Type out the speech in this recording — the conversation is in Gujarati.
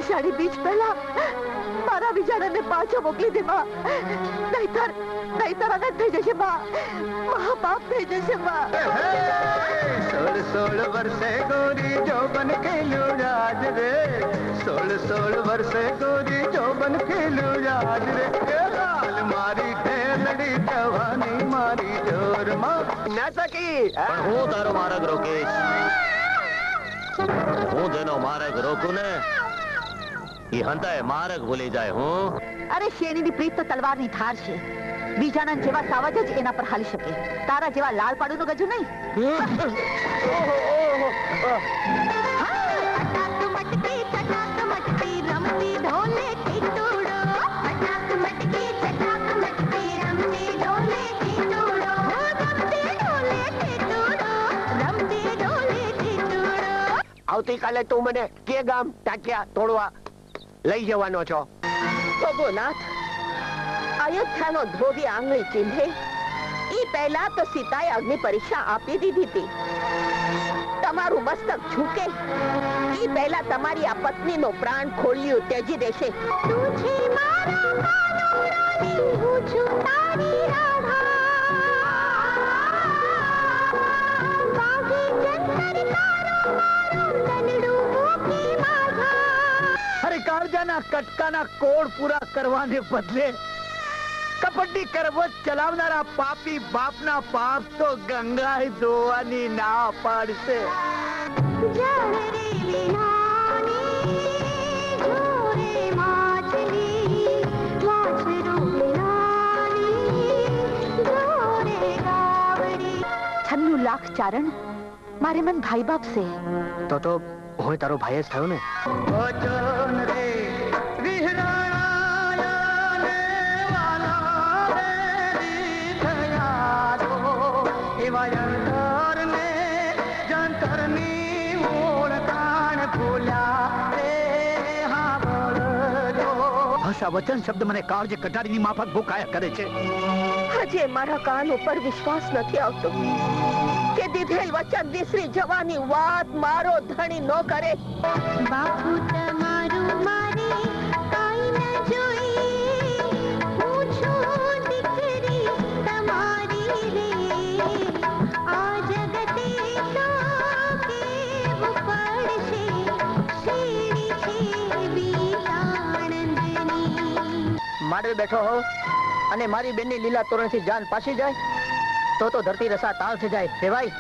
અષાઢી બીજ પહેલા મારા બિચારાને પાછો મોકલી દે માં, નહીતર અનંત થઈ જશે માં, મહાપાપ થઈ જશે માં। 16 વર્ષે ગોરી જોબન ખેલું રાજ રે, 16 વર્ષે ગોરી જોબન ખેલું રાજ રે, લાલ મારી ઢેલડી જવાની મારી જોરમાં ના સકી। પણ હું તારો માર્ગ રોકીશ, હું તેનો માર્ગ રોકું ને એ હંતાએ માર્ગ ભૂલી જાય। હું અરે શેરણીની પ્રીત તો તલવારની ધાર છે, બીજાના જેવા સાવજ જ એના પર હાલી શકે, તારા જેવા લાલ પાડુનું ગજુ નહીં। આવતીકાલે તું મને કે ગામ ટાંક્યા તોડવા લઈ જવાનો છો? ભગોનાથ, અયોધ્યાનો ધોબી આંગળી ચીંધે ઈ પહેલા તો સીતાએ અગ્નિ પરીક્ષા આપી દીધી હતી, તમારું મસ્તક ઝૂકે ઈ પહેલા તમારી આ પત્નીનો પ્રાણ ખોલ્યું ત્યજી દેશે। અરે કાળજાના કટકાના કોડ પૂરા કરવાને બદલે કપટી કરવત ચલાવનારા પાપી બાપના પાપ તો ગંગાએ ધોવાની ના પાડશે। છન્નું લાખ ચારણ મારે મન ભાઈ બાપ છે, તો હું તારો ભાઈ જ થયો ને। વચન શબ્દ મને કાળજે કટારીની માફક ભૂકાયા કરે છે। હજે મારા કાન ઉપર વિશ્વાસ નથી આવતો કે દીધેલ વચન વિસરી જવાની વાત મારો ધણી ન કરે। બાપુ તમારું મારે કાઈ ન જોઈ, હું છું દીકરી તમારી રે, આ જગતે તો કેવું પડશે, શેરી છે આનંદની। મારે બેઠો હો અને મારી બેનની લીલા તોરણથી જાન પાછી જાય તો ધરતી રસા તાળ થઈ જાય। ભાઈ